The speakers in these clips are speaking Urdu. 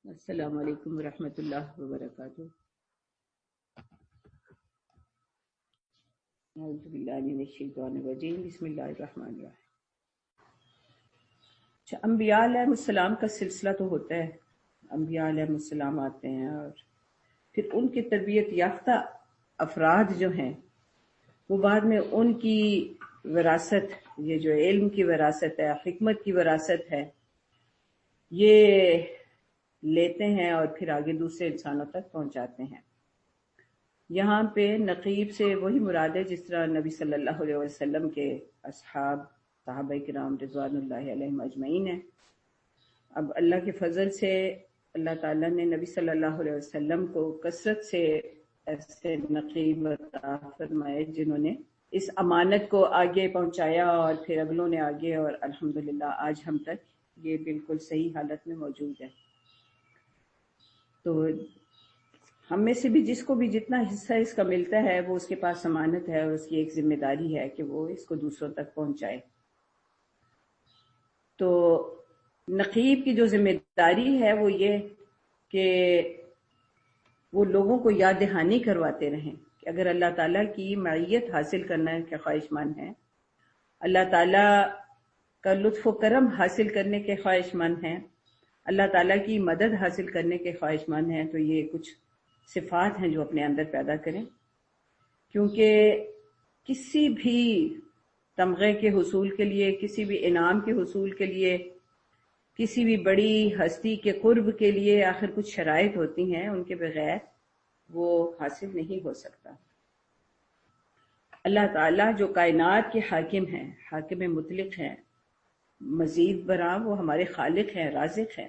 السلام علیکم ورحمۃ اللہ وبرکاتہ۔ اعوذ باللہ من الشیطان الرجیم، بسم اللہ الرحمن الرحیم۔ انبیاء علیہ السلام کا سلسلہ تو ہوتا ہے، انبیاء علیہ السلام آتے ہیں اور پھر ان کی تربیت یافتہ افراد جو ہیں وہ بعد میں ان کی وراثت، یہ جو علم کی وراثت ہے، حکمت کی وراثت ہے، یہ لیتے ہیں اور پھر آگے دوسرے انسانوں تک پہنچاتے ہیں۔ یہاں پہ نقیب سے وہی مراد ہے جس طرح نبی صلی اللہ علیہ وسلم کے اصحاب صحابہ کرام رضوان اللہ علیہم اجمعین ہیں۔ اب اللہ کے فضل سے اللہ تعالیٰ نے نبی صلی اللہ علیہ وسلم کو کثرت سے ایسے نقیب عطا فرمائے جنہوں نے اس امانت کو آگے پہنچایا اور پھر اگلوں نے آگے، اور الحمدللہ آج ہم تک یہ بالکل صحیح حالت میں موجود ہے۔ تو ہم میں سے بھی جس کو بھی جتنا حصہ اس کا ملتا ہے وہ اس کے پاس امانت ہے اور اس کی ایک ذمہ داری ہے کہ وہ اس کو دوسروں تک پہنچائے۔ تو نقیب کی جو ذمہ داری ہے وہ یہ کہ وہ لوگوں کو یاد دہانی کرواتے رہیں کہ اگر اللہ تعالیٰ کی معیت حاصل کرنا کے خواہش مند ہیں، اللہ تعالیٰ کا لطف و کرم حاصل کرنے کے خواہش مند ہیں، اللہ تعالیٰ کی مدد حاصل کرنے کے خواہش مند ہیں، تو یہ کچھ صفات ہیں جو اپنے اندر پیدا کریں، کیونکہ کسی بھی تمغے کے حصول کے لیے، کسی بھی انعام کے حصول کے لیے، کسی بھی بڑی ہستی کے قرب کے لیے آخر کچھ شرائط ہوتی ہیں، ان کے بغیر وہ حاصل نہیں ہو سکتا۔ اللہ تعالیٰ جو کائنات کے حاکم ہیں، حاکم مطلق ہیں، مزید برآں وہ ہمارے خالق ہیں، رازق ہیں،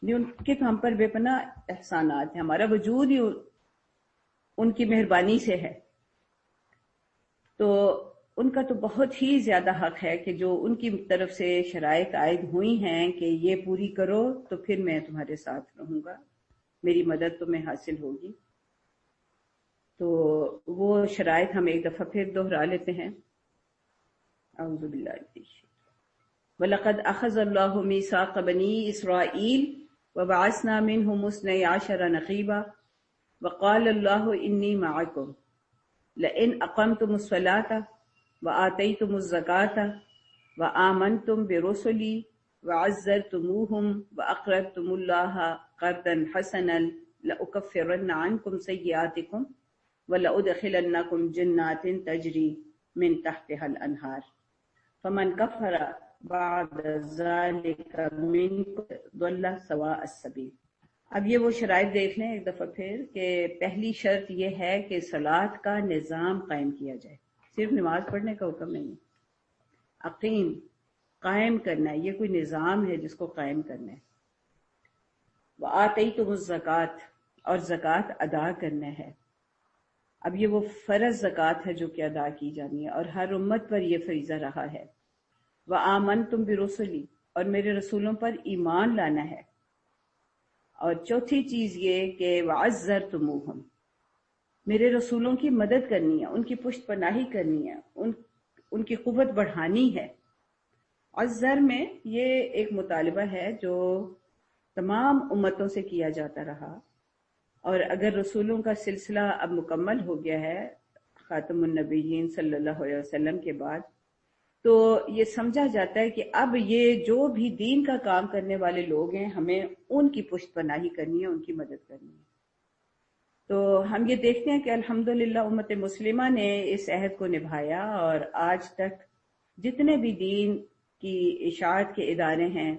ان کے تو ہم پر بے پناہ احسانات ہیں، ہمارا وجود ہی ان کی مہربانی سے ہے۔ تو ان کا تو بہت ہی زیادہ حق ہے کہ جو ان کی طرف سے شرائط عائد ہوئی ہیں کہ یہ پوری کرو تو پھر میں تمہارے ساتھ رہوں گا، میری مدد تمہیں حاصل ہوگی۔ تو وہ شرائط ہم ایک دفعہ پھر دوہرا لیتے ہیں۔ اعوذ باللہ من الشیطان وَلَقَدْ أَخَذَ اللَّهُ مِيثَاقَ بَنِي إِسْرَائِيلَ وَبَعَثْنَا مِنْهُمُ اثْنَيْ عَشَرَ نَقِيبًا وَقَالَ اللَّهُ إِنِّي مَعَكُمْ لَئِنْ أَقَمْتُمُ الصَّلَاةَ وَآتَيْتُمُ الزَّكَاةَ وَآمَنْتُمْ بِرُسُلِي وَعَزَّرْتُمُوهُمْ وَأَقْرَضْتُمُ اللَّهَ قَرْضًا حَسَنًا لَأُكَفِّرَنَّ عَنْكُمْ سَيِّئَاتِكُمْ وَلَأُدْخِلَنَّكُمْ جَنَّاتٍ تَجْرِي مِنْ تَحْتِهَا الْأَنْهَارُ فَمَنْ كَفَرَ بعد ذَلِكَ مِنْكُمْ ضَلَّ سَوَاءَ السَّبِيلِ۔ اب یہ وہ شرائط دیکھ لیں ایک دفعہ پھر کہ پہلی شرط یہ ہے کہ صلاۃ کا نظام قائم کیا جائے، صرف نماز پڑھنے کا حکم نہیں، اقیم قائم کرنا ہے، یہ کوئی نظام ہے جس کو قائم کرنا ہے۔ وَآتَيْتُمُ الزَّكَاةَ اور زکوٰۃ ادا کرنا ہے۔ اب یہ وہ فرض زکوٰۃ ہے جو کہ ادا کی جانی ہے اور ہر امت پر یہ فریضہ رہا ہے۔ وَآمَنْتُمْ بِرُسُلِي اور میرے رسولوں پر ایمان لانا ہے۔ اور چوتھی چیز یہ کہ وَعَزَّرْتُمُوهُمْ میرے رسولوں کی مدد کرنی ہے، ان کی پشت پناہی کرنی ہے، ان کی قوت بڑھانی ہے۔ عزر میں یہ ایک مطالبہ ہے جو تمام امتوں سے کیا جاتا رہا، اور اگر رسولوں کا سلسلہ اب مکمل ہو گیا ہے خاتم النبیین صلی اللہ علیہ وسلم کے بعد، تو یہ سمجھا جاتا ہے کہ اب یہ جو بھی دین کا کام کرنے والے لوگ ہیں ہمیں ان کی پشت پناہی کرنی ہے، ان کی مدد کرنی ہے۔ تو ہم یہ دیکھتے ہیں کہ الحمدللہ امت مسلمہ نے اس عہد کو نبھایا، اور آج تک جتنے بھی دین کی اشاعت کے ادارے ہیں،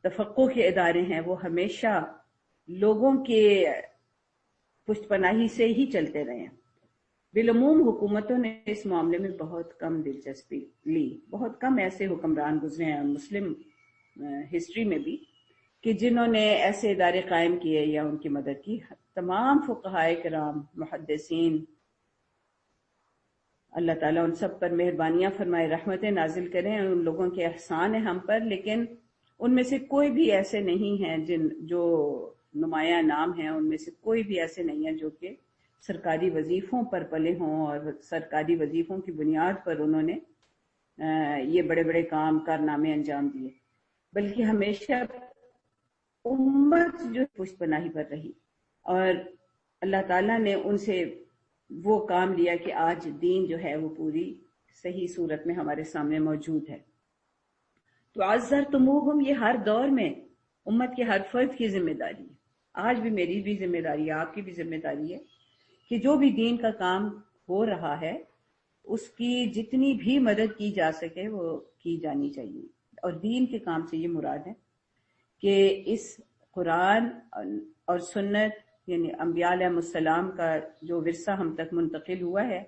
تفقہ کے ادارے ہیں، وہ ہمیشہ لوگوں کے پشت پناہی سے ہی چلتے رہے ہیں۔ بالعموم حکومتوں نے اس معاملے میں بہت کم دلچسپی لی، بہت کم ایسے حکمران گزرے ہیں مسلم ہسٹری میں بھی کہ جنہوں نے ایسے ادارے قائم کیے یا ان کی مدد کی۔ تمام فقہائے کرام، محدثین، اللہ تعالیٰ ان سب پر مہربانیاں فرمائے، رحمتیں نازل کریں، ان لوگوں کے احسان ہیں ہم پر، لیکن ان میں سے کوئی بھی ایسے نہیں ہیں جو نمایاں نام ہیں، ان میں سے کوئی بھی ایسے نہیں ہیں جو کہ سرکاری وظیفوں پر پلے ہوں اور سرکاری وظیفوں کی بنیاد پر انہوں نے یہ بڑے بڑے کارنامے انجام دیے، بلکہ ہمیشہ امت جو پشت پناہی پر رہی، اور اللہ تعالیٰ نے ان سے وہ کام لیا کہ آج دین جو ہے وہ پوری صحیح صورت میں ہمارے سامنے موجود ہے۔ تو عزرتموہم، یہ ہر دور میں امت کے ہر فرد کی ذمہ داری ہے، آج بھی میری بھی ذمہ داری ہے، آپ کی بھی ذمہ داری ہے کہ جو بھی دین کا کام ہو رہا ہے اس کی جتنی بھی مدد کی جا سکے وہ کی جانی چاہیے۔ اور دین کے کام سے یہ مراد ہے کہ اس قرآن اور سنت یعنی انبیاء علیہ السلام کا جو ورثہ ہم تک منتقل ہوا ہے،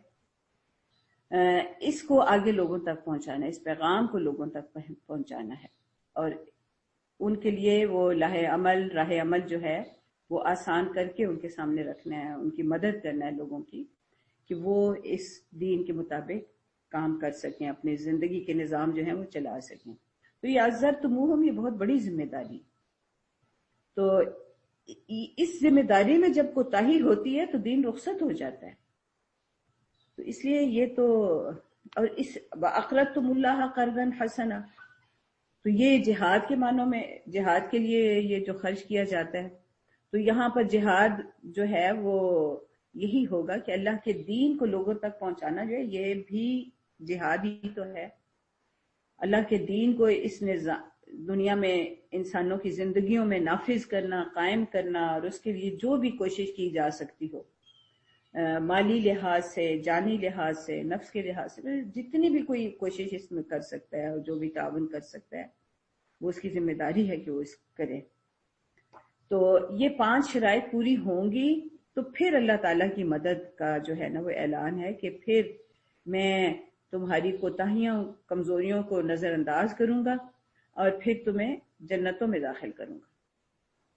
اس کو آگے لوگوں تک پہنچانا ہے، اس پیغام کو لوگوں تک پہنچانا ہے، اور ان کے لیے وہ راہ عمل جو ہے وہ آسان کر کے ان کے سامنے رکھنا ہے، ان کی مدد کرنا ہے لوگوں کی کہ وہ اس دین کے مطابق کام کر سکیں، اپنی زندگی کے نظام جو ہیں وہ چلا سکیں۔ تو یہ عزرتموہم، یہ بہت بڑی ذمہ داری۔ تو اس ذمہ داری میں جب کوتاہی ہوتی ہے تو دین رخصت ہو جاتا ہے۔ تو اس لیے یہ تو، اور اس وَأَقْرَضْتُمُ اللَّهَ قَرْضًا حَسَنًا، تو یہ جہاد کے معنوں میں، جہاد کے لیے یہ جو خرچ کیا جاتا ہے، تو یہاں پر جہاد جو ہے وہ یہی ہوگا کہ اللہ کے دین کو لوگوں تک پہنچانا جو ہے یہ بھی جہاد ہی تو ہے۔ اللہ کے دین کو اس دنیا میں انسانوں کی زندگیوں میں نافذ کرنا، قائم کرنا، اور اس کے لیے جو بھی کوشش کی جا سکتی ہو، مالی لحاظ سے، جانی لحاظ سے، نفس کے لحاظ سے، جتنی بھی کوئی کوشش اس میں کر سکتا ہے اور جو بھی تعاون کر سکتا ہے وہ اس کی ذمہ داری ہے کہ وہ اس کرے۔ تو یہ 5 شرائط پوری ہوں گی تو پھر اللہ تعالیٰ کی مدد کا جو ہے نا وہ اعلان ہے کہ پھر میں تمہاری کوتاہیوں، کمزوریوں کو نظر انداز کروں گا اور پھر تمہیں جنتوں میں داخل کروں گا۔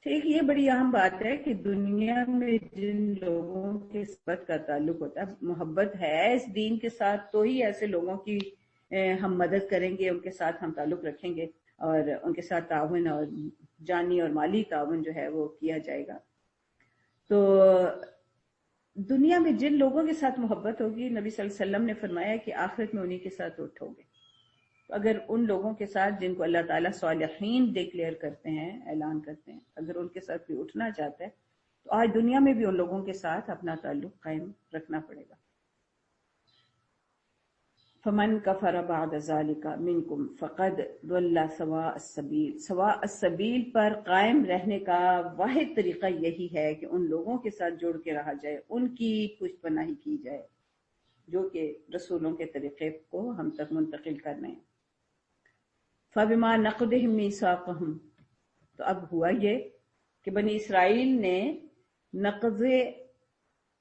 ٹھیک، یہ بڑی اہم بات ہے کہ دنیا میں جن لوگوں کے صحبت کا تعلق ہوتا ہے، محبت ہے اس دین کے ساتھ، تو ہی ایسے لوگوں کی ہم مدد کریں گے، ان کے ساتھ ہم تعلق رکھیں گے اور ان کے ساتھ تعاون اور جانی اور مالی تعاون جو ہے وہ کیا جائے گا۔ تو دنیا میں جن لوگوں کے ساتھ محبت ہوگی، نبی صلی اللہ علیہ وسلم نے فرمایا کہ آخرت میں انہی کے ساتھ اٹھو گے۔ تو اگر ان لوگوں کے ساتھ جن کو اللہ تعالیٰ صالحین ڈکلیئر کرتے ہیں، اعلان کرتے ہیں، اگر ان کے ساتھ کوئی اٹھنا چاہتا ہے تو آج دنیا میں بھی ان لوگوں کے ساتھ اپنا تعلق قائم رکھنا پڑے گا۔ فمن کفر بعد ذلک منکم فقد ضل سواء السبیل، سواء السبیل پر قائم رہنے کا واحد طریقہ یہی ہے کہ ان لوگوں کے ساتھ جڑ کے رہا جائے، ان کی پشت پناہی کی جائے جو کہ رسولوں کے طریقے کو ہم تک منتقل کرنے ہیں۔ فبما نقضهم میثاقهم، تو اب ہوا یہ کہ بنی اسرائیل نے نقض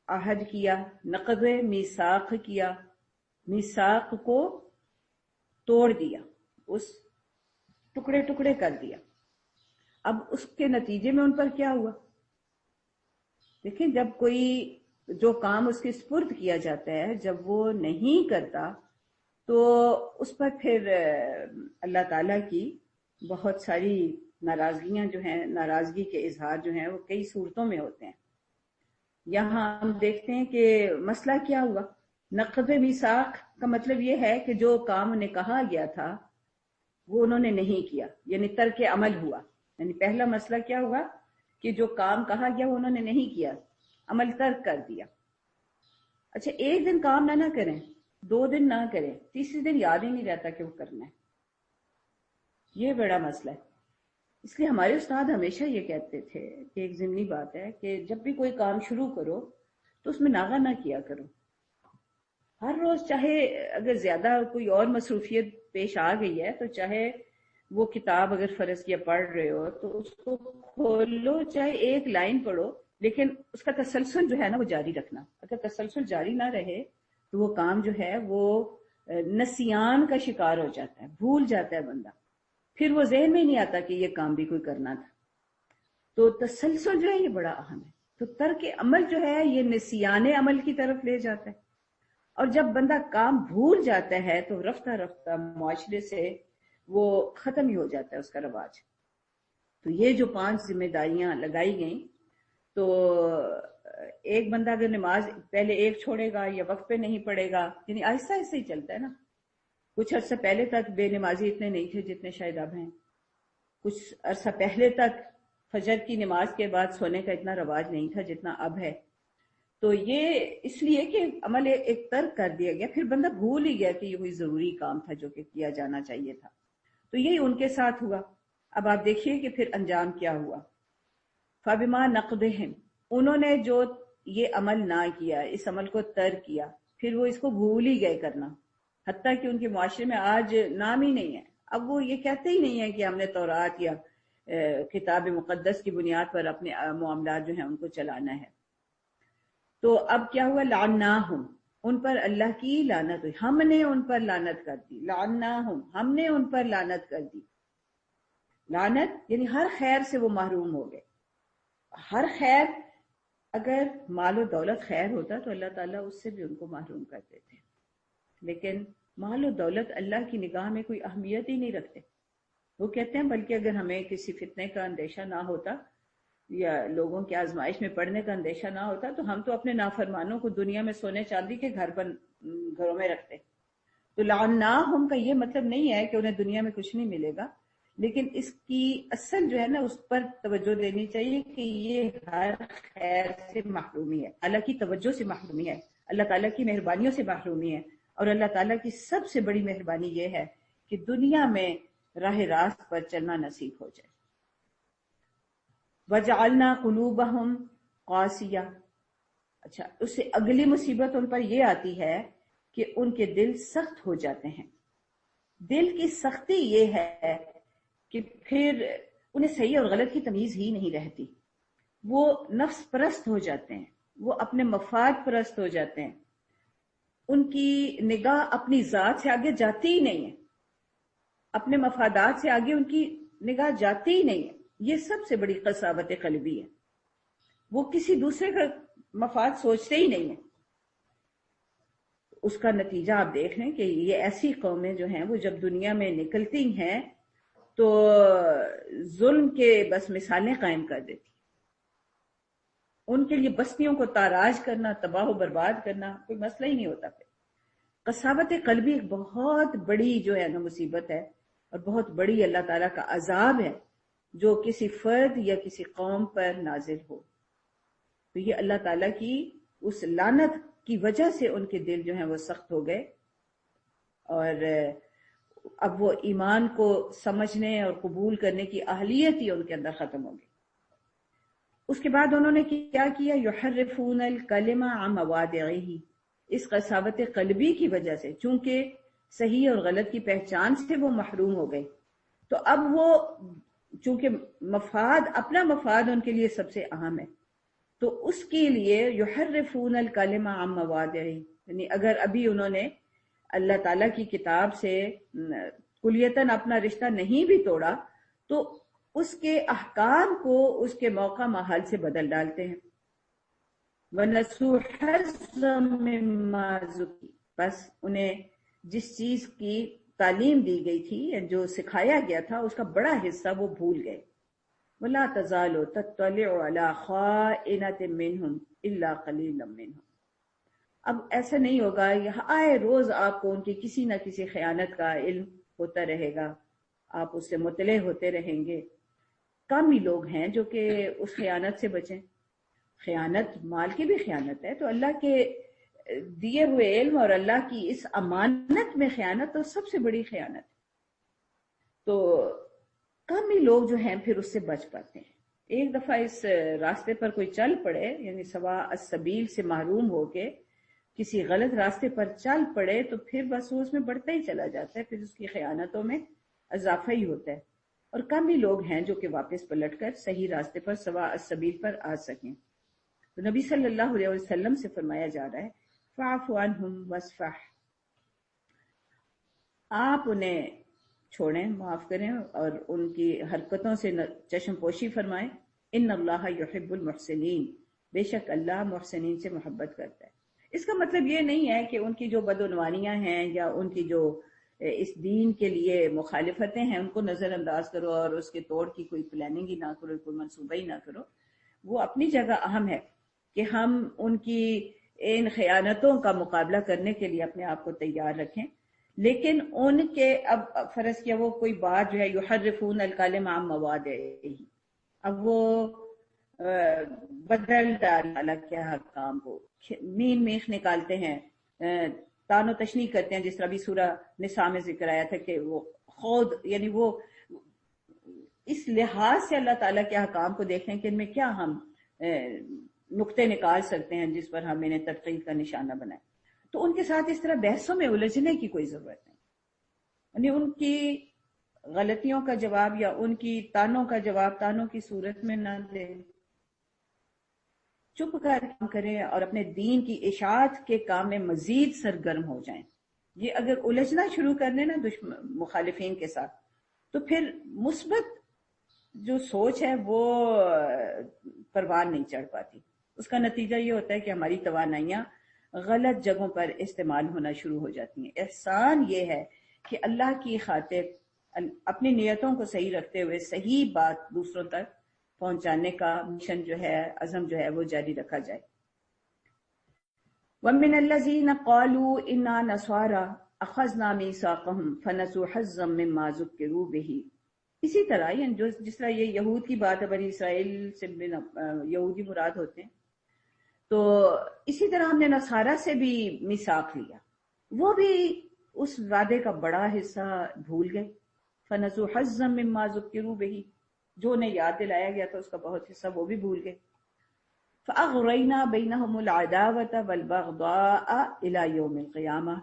عہد کیا، نقض میثاق کیا، میثاق کو توڑ دیا، اس ٹکڑے ٹکڑے کر دیا۔ اب اس کے نتیجے میں ان پر کیا ہوا؟ دیکھیں، جب کوئی جو کام اس کے سپرد کیا جاتا ہے جب وہ نہیں کرتا تو اس پر پھر اللہ تعالیٰ کی بہت ساری ناراضگیاں جو ہیں، ناراضگی کے اظہار جو ہیں وہ کئی صورتوں میں ہوتے ہیں۔ یہاں ہم دیکھتے ہیں کہ مسئلہ کیا ہوا۔ نقض میثاق کا مطلب یہ ہے کہ جو کام انہیں کہا گیا تھا وہ انہوں نے نہیں کیا، یعنی ترک عمل ہوا۔ یعنی پہلا مسئلہ کیا ہوا کہ جو کام کہا گیا وہ انہوں نے نہیں کیا، عمل ترک کر دیا۔ اچھا، ایک دن کام نہ کریں، 2 دن نہ کریں، تیسرے دن یاد ہی نہیں رہتا کہ وہ کرنا ہے، یہ بڑا مسئلہ ہے۔ اس لیے ہمارے استاد ہمیشہ یہ کہتے تھے کہ ایک ضمنی بات ہے کہ جب بھی کوئی کام شروع کرو تو اس میں ناغہ نہ کیا کرو۔ ہر روز چاہے اگر زیادہ کوئی اور مصروفیت پیش آ گئی ہے تو چاہے وہ کتاب اگر فرض کیا پڑھ رہے ہو تو اس کو کھولو، چاہے ایک لائن پڑھو، لیکن اس کا تسلسل جو ہے نا وہ جاری رکھنا۔ اگر تسلسل جاری نہ رہے تو وہ کام جو ہے وہ نسیان کا شکار ہو جاتا ہے، بھول جاتا ہے بندہ، پھر وہ ذہن میں نہیں آتا کہ یہ کام بھی کوئی کرنا تھا۔ تو تسلسل جو ہے یہ بڑا اہم ہے۔ تو ترک عمل جو ہے یہ نسیان عمل کی طرف لے جاتا ہے، اور جب بندہ کام بھول جاتا ہے تو رفتہ رفتہ معاشرے سے وہ ختم ہی ہو جاتا ہے اس کا رواج۔ تو یہ جو 5 ذمہ داریاں لگائی گئیں، تو ایک بندہ اگر نماز پہلے ایک چھوڑے گا یا وقت پہ نہیں پڑھے گا، یعنی آہستہ آہستہ ہی چلتا ہے نا۔ کچھ عرصہ پہلے تک بے نمازی اتنے نہیں تھے جتنے شاید اب ہیں، کچھ عرصہ پہلے تک فجر کی نماز کے بعد سونے کا اتنا رواج نہیں تھا جتنا اب ہے. تو یہ اس لیے کہ عمل ایک ترک کر دیا گیا، پھر بندہ بھول ہی گیا کہ یہ کوئی ضروری کام تھا جو کہ کیا جانا چاہیے تھا. تو یہی ان کے ساتھ ہوا. اب آپ دیکھیے کہ پھر انجام کیا ہوا. فَبِمَا نَقْضِهِمْ، انہوں نے جو یہ عمل نہ کیا، اس عمل کو ترک کیا، پھر وہ اس کو بھول ہی گئے کرنا، حتیٰ کہ ان کے معاشرے میں آج نام ہی نہیں ہے. اب وہ یہ کہتے ہی نہیں ہے کہ ہم نے تورات یا کتاب مقدس کی بنیاد پر اپنے معاملات جو ہیں ان کو چلانا ہے. تو اب کیا ہوا؟ لعناہم، ان پر اللہ کی لعنت ہوئی. ہم نے ان پر لعنت کر دی. لعناہم، ہم نے ان پر لعنت کر دی. لعنت یعنی ہر خیر سے وہ محروم ہو گئے. ہر خیر، اگر مال و دولت خیر ہوتا تو اللہ تعالیٰ اس سے بھی ان کو محروم کر دیتے، لیکن مال و دولت اللہ کی نگاہ میں کوئی اہمیت ہی نہیں رکھتے. وہ کہتے ہیں بلکہ اگر ہمیں کسی فتنے کا اندیشہ نہ ہوتا یا لوگوں کی آزمائش میں پڑنے کا اندیشہ نہ ہوتا تو ہم تو اپنے نافرمانوں کو دنیا میں سونے چاندی کے گھروں میں رکھتے. تو لعناہم کا یہ مطلب نہیں ہے کہ انہیں دنیا میں کچھ نہیں ملے گا، لیکن اس کی اصل جو ہے نا اس پر توجہ دینی چاہیے کہ یہ ہر خیر سے محرومی ہے، اللہ کی توجہ سے محرومی ہے، اللہ تعالیٰ کی مہربانیوں سے محرومی ہے. اور اللہ تعالیٰ کی سب سے بڑی مہربانی یہ ہے کہ دنیا میں راہ راست پر چلنا نصیب ہو جائے. وَجَعَلْنَا قُلُوبَهُمْ قَاسِيَةً، اچھا اس سے اگلی مصیبت ان پر یہ آتی ہے کہ ان کے دل سخت ہو جاتے ہیں. دل کی سختی یہ ہے کہ پھر انہیں صحیح اور غلط کی تمیز ہی نہیں رہتی. وہ نفس پرست ہو جاتے ہیں، وہ اپنے مفاد پرست ہو جاتے ہیں. ان کی نگاہ اپنی ذات سے آگے جاتی ہی نہیں ہے، اپنے مفادات سے آگے ان کی نگاہ جاتی ہی نہیں ہے. یہ سب سے بڑی قساوت قلبی ہے. وہ کسی دوسرے کا مفاد سوچتے ہی نہیں ہیں. اس کا نتیجہ آپ دیکھ لیں کہ یہ ایسی قومیں جو ہیں وہ جب دنیا میں نکلتی ہیں تو ظلم کے بس مثالیں قائم کر دیتی. ان کے لیے بستیوں کو تاراج کرنا، تباہ و برباد کرنا کوئی مسئلہ ہی نہیں ہوتا. پھر قساوت قلبی ایک بہت بڑی جو ہے نا مصیبت ہے اور بہت بڑی اللہ تعالیٰ کا عذاب ہے جو کسی فرد یا کسی قوم پر نازل ہو. تو یہ اللہ تعالیٰ کی اس لعنت کی وجہ سے ان کے دل جو ہیں وہ سخت ہو گئے اور اب وہ ایمان کو سمجھنے اور قبول کرنے کی اہلیت ہی ان کے اندر ختم ہو گئی. اس کے بعد انہوں نے کیا کیا؟ یحرفون الکلم عن مواضعہ. اس قساوت قلبی کی وجہ سے چونکہ صحیح اور غلط کی پہچان سے وہ محروم ہو گئے تو اب وہ چونکہ مفاد، اپنا مفاد ان کے لیے سب سے اہم ہے تو اس کے لیے یحرفون الکلم عن مواضعہ، یعنی اگر ابھی انہوں نے اللہ تعالیٰ کی کتاب سے کلیتاً اپنا رشتہ نہیں بھی توڑا تو اس کے احکام کو اس کے موقع محل سے بدل ڈالتے ہیں. وَنَسُوا حَظًّا مِّمَّا ذُكِّرُوا، بس انہیں جس چیز کی تعلیم دی گئی تھی جو سکھایا گیا تھا اس کا بڑا حصہ وہ بھول گئے. وَلَا تَزَالُ تَطَّلِعُ عَلَىٰ خَائِنَةٍ مِّنْهُمْ إِلَّا قَلِيلًا مِّنْهُمْ. اب ایسا نہیں ہوگا، یہ آئے روز آپ کو ان کی کسی نہ کسی خیانت کا علم ہوتا رہے گا، آپ اس سے مطلع ہوتے رہیں گے. کم ہی لوگ ہیں جو کہ اس خیانت سے بچیں. خیانت مال کی بھی خیانت ہے، تو اللہ کے دیے ہوئے علم اور اللہ کی اس امانت میں خیانت تو سب سے بڑی خیانت ہے. تو کم ہی لوگ جو ہیں پھر اس سے بچ پاتے ہیں. ایک دفعہ اس راستے پر کوئی چل پڑے، یعنی سوا السبیل سے محروم ہو کے کسی غلط راستے پر چل پڑے تو پھر بس وہ اس میں بڑھتا ہی چلا جاتا ہے، پھر اس کی خیانتوں میں اضافہ ہی ہوتا ہے. اور کم ہی لوگ ہیں جو کہ واپس پلٹ کر صحیح راستے پر سوا السبیل پر آ سکیں. تو نبی صلی اللہ علیہ وسلم سے فرمایا جا رہا ہے فاعف عنہم واصفح، آپ انہیں چھوڑیں، معاف کریں اور ان کی حرکتوں سے چشم پوشی فرمائیں. ان اللہ یحب المحسنین، بے شک اللہ محسنین سے محبت کرتا ہے. اس کا مطلب یہ نہیں ہے کہ ان کی جو بدعنوانیاں ہیں یا ان کی جو اس دین کے لیے مخالفتیں ہیں ان کو نظر انداز کرو اور اس کے توڑ کی کوئی پلاننگ ہی نہ کرو، کوئی منصوبہ ہی نہ کرو. وہ اپنی جگہ اہم ہے کہ ہم ان کی ان خیانتوں کا مقابلہ کرنے کے لیے اپنے آپ کو تیار رکھیں، لیکن ان کے اب فرض کیا وہ کوئی بات جو ہے یحرفون الکلم عن مواضعہ، اب وہ بدل ڈالا کیا حکام کو، مین میخ نکالتے ہیں، تان و تشنیع کرتے ہیں، جس طرح بھی سورہ نساء میں ذکر آیا تھا کہ وہ خود یعنی وہ اس لحاظ سے اللہ تعالیٰ کے حکام کو دیکھیں کہ ان میں کیا ہم نقطے نکال سکتے ہیں جس پر ہم انہیں تنقید کا نشانہ بنائیں. تو ان کے ساتھ اس طرح بحثوں میں الجھنے کی کوئی ضرورت نہیں، یعنی ان کی غلطیوں کا جواب یا ان کی تانوں کا جواب تانوں کی صورت میں نہ دیں، چپ کر کام کریں اور اپنے دین کی اشاعت کے کام میں مزید سرگرم ہو جائیں. یہ اگر الجھنا شروع کر دیں نا مخالفین کے ساتھ، تو پھر مثبت جو سوچ ہے وہ پروان نہیں چڑھ پاتی. اس کا نتیجہ یہ ہوتا ہے کہ ہماری توانائیاں غلط جگہوں پر استعمال ہونا شروع ہو جاتی ہیں. احسان یہ ہے کہ اللہ کی خاطر اپنی نیتوں کو صحیح رکھتے ہوئے صحیح بات دوسروں تک پہنچانے کا مشن جو ہے، عزم جو ہے وہ جاری رکھا جائے. وَمِنَ الَّذِينَ قَالُوا إِنَّا نَصَارَىٰ أَخَذْنَا مِيثَاقَهُمْ فَنَسُوا حَظًّا مِّمَّا ذُكِّرُوا بِهِ. اسی طرح یعنی جس طرح یہ یہود کی بات ہے، بنی اسرائیل سے یہودی مراد ہوتے ہیں، تو اسی طرح ہم نے نصارہ سے بھی میثاق لیا، وہ بھی اس وعدے کا بڑا حصہ بھول گئے. فَنَسُوا حَظًّا مِّمَّا ذُكِّرُوا بِهِ، جو انہیں یاد دلایا گیا تھا اس کا بہت حصہ وہ بھی بھول گئے. فَأَغْرَيْنَا بَيْنَهُمُ الْعَدَاوَةَ وَالْبَغْضَاءَ إِلَى يَوْمِ الْقِيَامَةِ،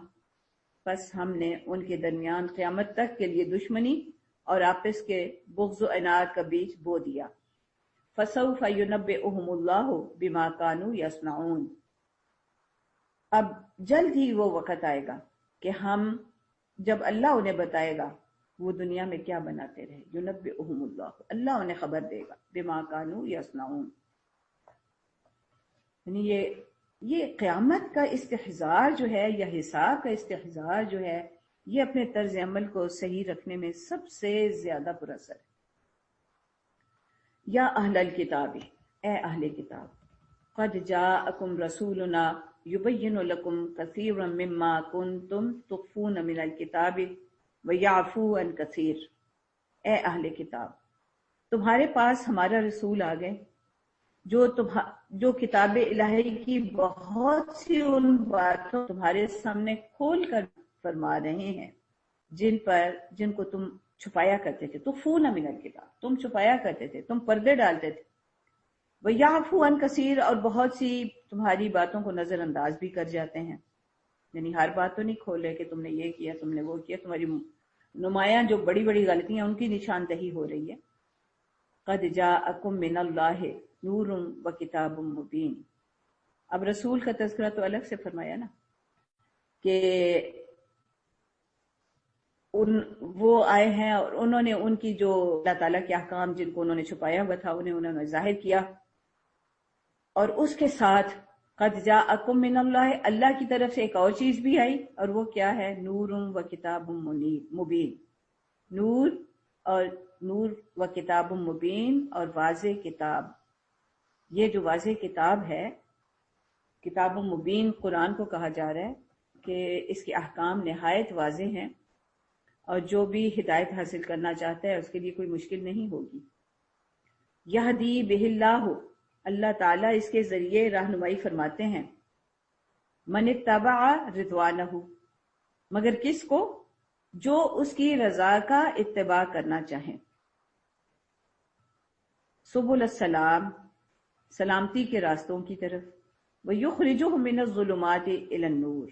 بس ہم نے ان کے درمیان قیامت تک کے لیے دشمنی اور آپس کے بغض و عناد کا بیچ بو دیا. فَسَوْفَ يُنَبِّئُهُمُ اللَّهُ بِمَا كَانُوا يَصْنَعُونَ، اب جلد ہی وہ وقت آئے گا کہ ہم جب اللہ انہیں بتائے گا وہ دنیا میں کیا بناتے رہے. يُنَبِّئُهُمُ اللَّهُ، اللہ انہیں خبر دے گا، بِمَا كَانُوا يَصْنَعُونَ، یعنی یہ قیامت کا استحضار جو ہے یا حساب کا استحضار جو ہے، یہ اپنے طرز عمل کو صحیح رکھنے میں سب سے زیادہ پر اثر ہے. یا اہل الکتاب، اے اہل کتاب، قد جاءکم رسولنا یبین لکم کثیرا مما کنتم تخفون من الکتاب ویعفو عن کثیر. اے اہل کتاب، تمہارے پاس ہمارا رسول آ گئے جو کتاب الہی کی بہت سی ان باتوں تمہارے سامنے کھول کر فرما رہے ہیں جن کو تم چھپایا کرتے تھے. تخفون من الکتاب، تم چھپایا کرتے تھے، تم پردے ڈالتے تھے. وَيَعْفُو عَن کثیر، اور بہت سی تمہاری باتوں کو نظر انداز بھی کر جاتے ہیں. یعنی ہر بات تو نہیں کھولے کہ تم نے یہ کیا، تم نے وہ کیا. تمہاری نمایاں جو بڑی بڑی غلطیاں ان کی نشاندہی ہو رہی ہے. قد جاءکم من اللہ نور و کتاب مبین. اب رسول کا تذکرہ تو الگ سے فرمایا نا کہ وہ آئے ہیں اور انہوں نے ان کی جو اللہ تعالیٰ کے احکام جن کو انہوں نے چھپایا ہوا تھا انہوں نے ظاہر کیا. اور اس کے ساتھ قد جاءکم من اللہ، اللہ کی طرف سے ایک اور چیز بھی آئی، اور وہ کیا ہے؟ نور و کتاب مبین. نور و کتاب مبین، اور واضح کتاب. یہ جو واضح کتاب ہے، کتاب مبین قرآن کو کہا جا رہا ہے کہ اس کے احکام نہایت واضح ہیں، اور جو بھی ہدایت حاصل کرنا چاہتا ہے اس کے لیے کوئی مشکل نہیں ہوگی. یہدی بہ اللہ، اللہ تعالیٰ اس کے ذریعے رہنمائی فرماتے ہیں. من اتبع رضوانہ، مگر کس کو؟ جو اس کی رضا کا اتباع کرنا چاہیں. سبل السلام، سلامتی کے راستوں کی طرف. وَيُخْرِجُهُم مِّنَ الظُّلُمَاتِ إِلَى النُّورِ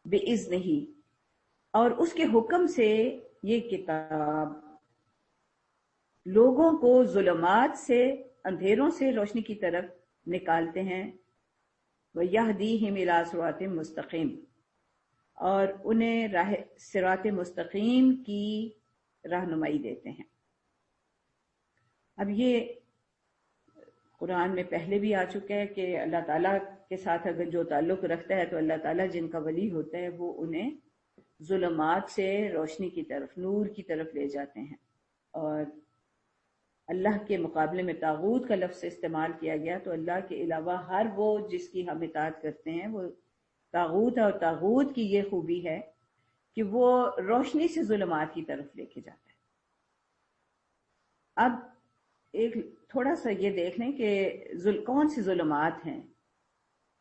بِإِذْنِهِ، اور اس کے حکم سے یہ کتاب لوگوں کو ظلمات سے، اندھیروں سے روشنی کی طرف نکالتے ہیں. وَيَهْدِيهِمْ إِلَىٰ صِرَاطٍ مُّسْتَقِيمٍ، اور انہیں صراط مستقیم کی رہنمائی دیتے ہیں. اب یہ قرآن میں پہلے بھی آ چکا ہے کہ اللہ تعالیٰ کے ساتھ اگر جو تعلق رکھتا ہے تو اللہ تعالیٰ جن کا ولی ہوتا ہے وہ انہیں ظلمات سے روشنی کی طرف، نور کی طرف لے جاتے ہیں. اور اللہ کے مقابلے میں طاغوت کا لفظ استعمال کیا گیا تو اللہ کے علاوہ ہر وہ جس کی ہم اطاعت کرتے ہیں وہ طاغوت ہے، اور طاغوت کی یہ خوبی ہے کہ وہ روشنی سے ظلمات کی طرف لے کے جاتا ہے. اب ایک تھوڑا سا یہ دیکھ لیں کہ کون سی ظلمات ہیں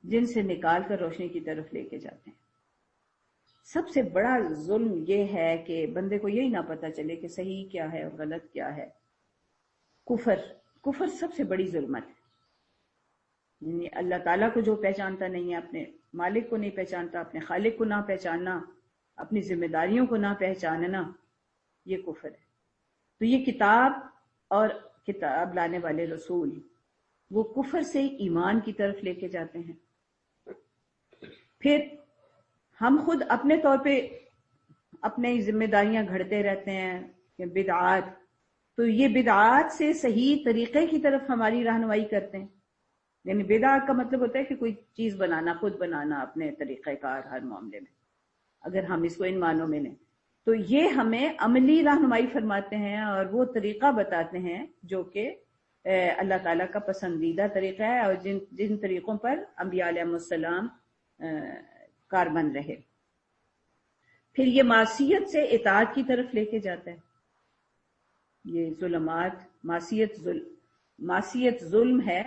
جن سے نکال کر روشنی کی طرف لے کے جاتے ہیں. سب سے بڑا ظلم یہ ہے کہ بندے کو یہی نہ پتہ چلے کہ صحیح کیا ہے اور غلط کیا ہے. کفر سب سے بڑی ظلمت ہے. یعنی اللہ تعالیٰ کو جو پہچانتا نہیں ہے، اپنے مالک کو نہیں پہچانتا، اپنے خالق کو نہ پہچاننا، اپنی ذمہ داریوں کو نہ پہچاننا، یہ کفر ہے. تو یہ کتاب اور کتاب لانے والے رسول وہ کفر سے کہ کی طرف لے کے جاتے ہیں. پھر ہم خود اپنے طور پہ اپنی ذمہ داریاں گھڑتے رہتے ہیں کہ بدعات، تو یہ بدعات سے صحیح طریقے کی طرف ہماری رہنمائی کرتے ہیں. یعنی بدعات کا مطلب ہوتا ہے کہ کوئی چیز بنانا، خود بنانا اپنے طریقہ کار ہر معاملے میں. اگر ہم اس کو ان معنوں میں لیں تو یہ ہمیں عملی رہنمائی فرماتے ہیں اور وہ طریقہ بتاتے ہیں جو کہ اللہ تعالیٰ کا پسندیدہ طریقہ ہے اور جن طریقوں پر انبیاء علیہ السلام کاربند رہے. پھر یہ معصیت سے اطاعت کی طرف لے کے جاتا ہے. یہ ظلمات، معصیت ظلم ہے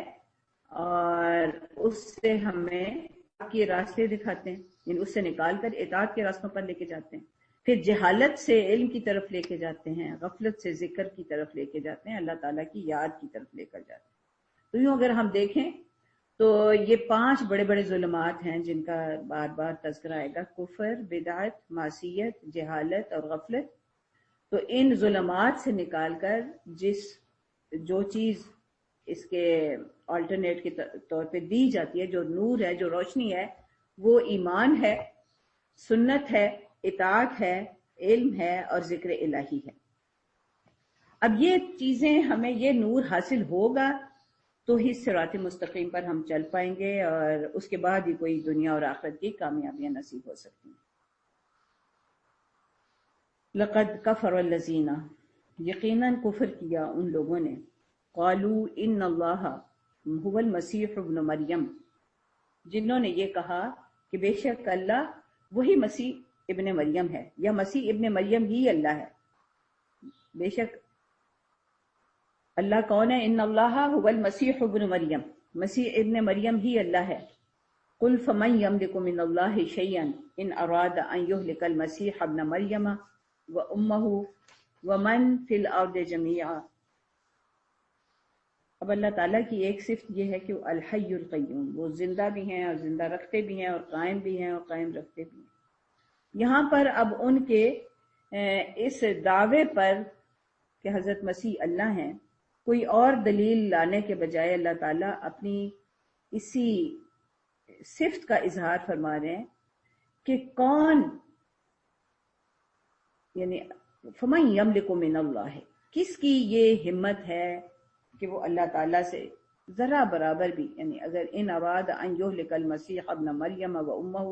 اور اس سے ہمیں کے راستے دکھاتے ہیں، یعنی اس سے نکال کر اطاعت کے راستوں پر لے کے جاتے ہیں. پھر جہالت سے علم کی طرف لے کے جاتے ہیں، غفلت سے ذکر کی طرف لے کے جاتے ہیں، اللہ تعالیٰ کی یاد کی طرف لے کر جاتے ہیں. تو یوں اگر ہم دیکھیں تو یہ 5 بڑے بڑے ظلمات ہیں جن کا بار بار تذکرہ آئے گا: کفر، بدعت، معصیت، جہالت اور غفلت. تو ان ظلمات سے نکال کر جو چیز اس کے آلٹرنیٹ کے طور پہ دی جاتی ہے، جو نور ہے، جو روشنی ہے، وہ ایمان ہے، سنت ہے، اطاعت ہے، علم ہے اور ذکر الہی ہے. اب یہ چیزیں ہمیں، یہ نور حاصل ہوگا تو ہی صراط مستقیم پر ہم چل پائیں گے اور اس کے بعد ہی کوئی دنیا اور آخرت کی کامیابیاں نصیب ہو سکتی ہیں. لقد کفر الذین، یقیناً کفر کیا ان لوگوں نے، قالوا ان اللہ هو المسیح ابن مریم، جنہوں نے یہ کہا کہ بے شک اللہ وہی مسیح ابن مریم ہے، یا مسیح ابن مریم ہی اللہ ہے. بے شک اللہ کون ہے؟ ان اللہ هو المسیح ابن مریم، مسیح ابن مریم ہی اللہ ہے. قل فمن یملک من اللہ شیئا ان اراد ان یہلک المسیح ابن مریم وامہ ومن فی الارض جمیعا. اب اللہ تعالیٰ کی ایک صفت یہ ہے کہ وہ الحی القیوم، وہ زندہ بھی ہیں اور زندہ رکھتے بھی ہیں اور قائم بھی ہیں اور قائم رکھتے بھی ہیں. یہاں پر اب ان کے اس دعوے پر کہ حضرت مسیح اللہ ہیں کوئی اور دلیل لانے کے بجائے اللہ تعالیٰ اپنی اسی صفت کا اظہار فرما رہے ہیں کہ کون، یعنی فمن یملک من اللہ، کس کی یہ ہمت ہے کہ وہ اللہ تعالیٰ سے ذرا برابر بھی، یعنی اگر ان اراد ان یہلک المسیح ابن مریم و امہ،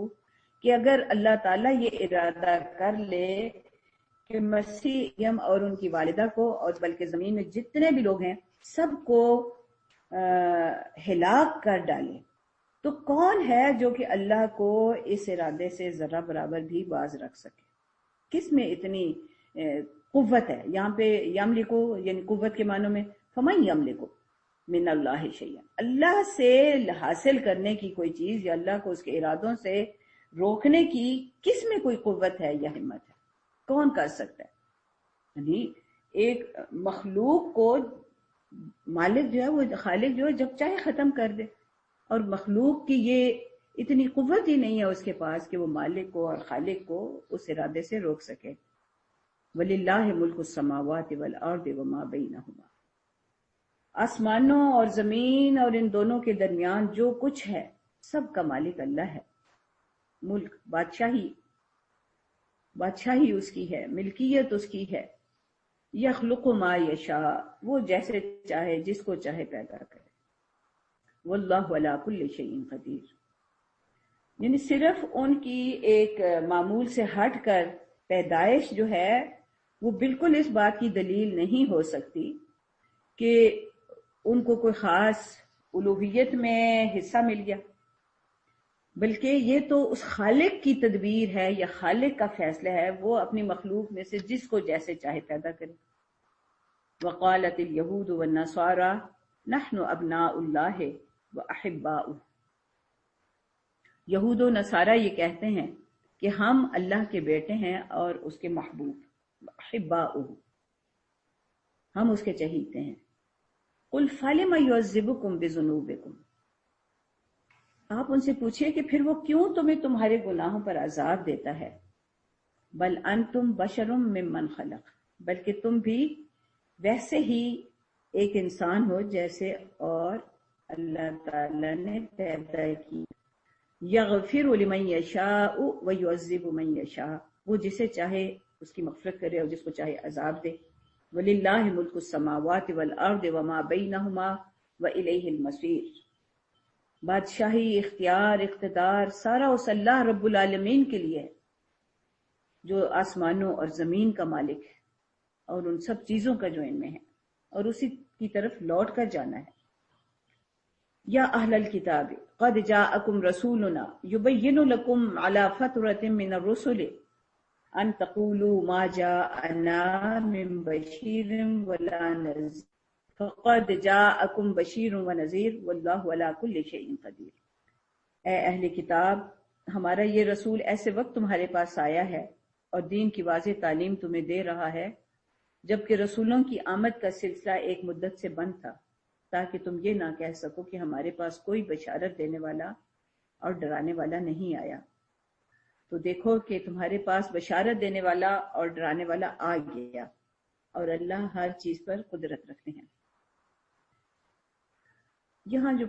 کہ اگر اللہ تعالیٰ یہ ارادہ کر لے کہ مسیح مریم اور ان کی والدہ کو اور بلکہ زمین میں جتنے بھی لوگ ہیں سب کو ہلاک کر ڈالے، تو کون ہے جو کہ اللہ کو اس ارادے سے ذرا برابر بھی باز رکھ سکے؟ کس میں اتنی قوت ہے؟ یہاں پہ یملکو یعنی قوت کے معنوں میں فمن یملکو من اللہ شیئا، اللہ سے حاصل کرنے کی کوئی چیز یا اللہ کو اس کے ارادوں سے روکنے کی کس میں کوئی قوت ہے یا ہمت ہے؟ کون کر سکتا ہے؟ یعنی ایک مخلوق کو مالک جو ہے، وہ خالق جو ہے جب چاہے ختم کر دے، اور مخلوق کی یہ اتنی قوت ہی نہیں ہے اس کے پاس کہ وہ مالک کو اور خالق کو اس ارادے سے روک سکے. وَلِلَّهِ مُلْكُ السَّمَاوَاتِ وَالْأَرْضِ وَمَا بَيْنَهُمَا، آسمانوں اور زمین اور ان دونوں کے درمیان جو کچھ ہے سب کا مالک اللہ ہے. ملک، بادشاہی اس کی ہے، ملکیت اس کی ہے. یخلق ما یشاء، وہ جیسے چاہے جس کو چاہے پیدا کرے. واللہ علی کل شیء قدیر، یعنی صرف ان کی ایک معمول سے ہٹ کر پیدائش جو ہے وہ بالکل اس بات کی دلیل نہیں ہو سکتی کہ ان کو کوئی خاص الوہیت میں حصہ مل گیا، بلکہ یہ تو اس خالق کی تدبیر ہے یا خالق کا فیصلہ ہے، وہ اپنی مخلوق میں سے جس کو جیسے چاہے پیدا کرے. وقالت اليہود والنصارى نحن ابناء اللہ واحباؤہ، یہود و نصارہ یہ کہتے ہیں کہ ہم اللہ کے بیٹے ہیں اور اس کے محبوب، احباؤہ ہم اس کے چہیتے ہیں۔ قل فلم یعذبکم بذنوبکم، آپ ان سے پوچھئے کہ پھر وہ کیوں تمہیں تمہارے گناہوں پر عذاب دیتا ہے۔ بل انتم بشر ممن خلق، بلکہ تم بھی ویسے ہی ایک انسان ہو جیسے اور اللہ تعالی نے پیدا کی۔ یغفر لمن یشاء ویعذب من یشاء، وہ جسے چاہے اس کی مغفرت کرے اور جس کو چاہے عذاب دے۔ وَلِلَّهِ مُلْكُ السَّمَاوَاتِ وَالْأَرْضِ وَمَا بَيْنَهُمَا وَإِلَيْهِ الْمَصِيرُ، بادشاہی، اختیار، اقتدار سارا اس اللہ رب العالمین کے لیے ہے جو آسمانوں اور زمین کا مالک ہے اور ان سب چیزوں کا جو ان میں ہے، اور اسی کی طرف لوٹ کر جانا ہے۔ یا اہل الکتاب قد جاءکم رسولنا یبین لکم علی فترۃ من الرسل ان تقولوا ما جاءنا من بشیر ولا نذیر فقد جاءکم بشیر ونذیر واللہ علی کل شیء قدیر۔ اے اہل کتاب، ہمارا یہ رسول ایسے وقت تمہارے پاس آیا ہے اور دین کی واضح تعلیم تمہیں دے رہا ہے جبکہ رسولوں کی آمد کا سلسلہ ایک مدت سے بند تھا، تاکہ تم یہ نہ کہہ سکو کہ ہمارے پاس کوئی بشارت دینے والا اور ڈرانے والا نہیں آیا۔ تو دیکھو کہ تمہارے پاس بشارت دینے والا اور ڈرانے والا آ گیا، اور اللہ ہر چیز پر قدرت رکھتے ہیں۔ یہاں جو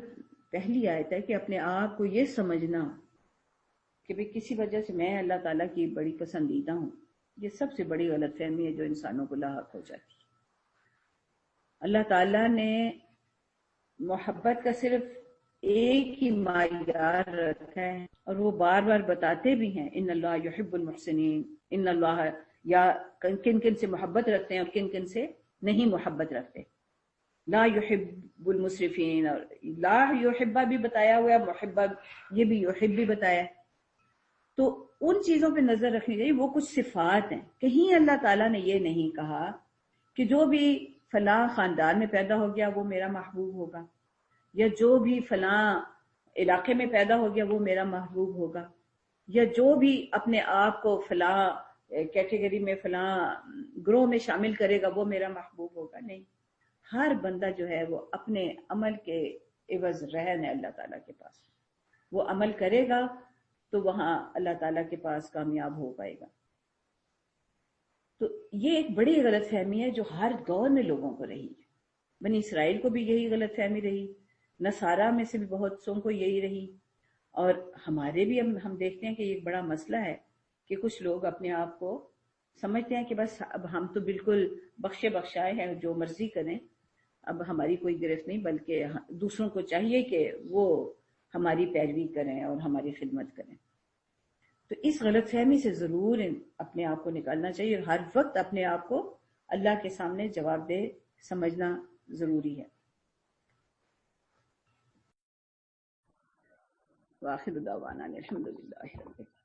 پہلی آیت ہے کہ اپنے آپ کو یہ سمجھنا کہ بھی کسی وجہ سے میں اللہ تعالیٰ کی بڑی پسندیدہ ہوں، یہ سب سے بڑی غلط فہمی ہے جو انسانوں کو لاحق ہو جاتی ہے۔ اللہ تعالیٰ نے محبت کا صرف ایک ہی معیار رکھا ہے اور وہ بار بار بتاتے بھی ہیں، ان اللہ یحب المحسنین، ان اللہ، یا کن کن سے محبت رکھتے ہیں اور کن کن سے نہیں محبت رکھتے۔ لا یحب المسرفین، اور لا یحبہ بھی بتایا ہوا ہے، محبہ یہ بھی یحب بھی بتایا ہے۔ تو ان چیزوں پہ نظر رکھنی چاہیے، وہ کچھ صفات ہیں۔ کہیں اللہ تعالیٰ نے یہ نہیں کہا کہ جو بھی فلاں خاندان میں پیدا ہو گیا وہ میرا محبوب ہوگا، یا جو بھی فلاں علاقے میں پیدا ہو گیا وہ میرا محبوب ہوگا، یا جو بھی اپنے آپ کو فلاں کیٹیگری میں فلاں گروہ میں شامل کرے گا وہ میرا محبوب ہوگا۔ نہیں، ہر بندہ جو ہے وہ اپنے عمل کے عوض رہن ہے اللہ تعالیٰ کے پاس، وہ عمل کرے گا تو وہاں اللہ تعالیٰ کے پاس کامیاب ہو پائے گا۔ تو یہ ایک بڑی غلط فہمی ہے جو ہر دور میں لوگوں کو رہی ہے۔ بنی اسرائیل کو بھی یہی غلط فہمی رہی، نصارہ میں سے بھی بہت سوں کو یہی رہی، اور ہمارے بھی ہم دیکھتے ہیں کہ یہ ایک بڑا مسئلہ ہے کہ کچھ لوگ اپنے آپ کو سمجھتے ہیں کہ بس اب ہم تو بالکل بخشے بخشائے ہیں، جو مرضی کریں، اب ہماری کوئی گرفت نہیں، بلکہ دوسروں کو چاہیے کہ وہ ہماری پیروی کریں اور ہماری خدمت کریں۔ تو اس غلط فہمی سے ضرور اپنے آپ کو نکالنا چاہیے، اور ہر وقت اپنے آپ کو اللہ کے سامنے جواب دہ سمجھنا ضروری ہے۔ وآخر دعوانا الحمدللہ رب العالمین۔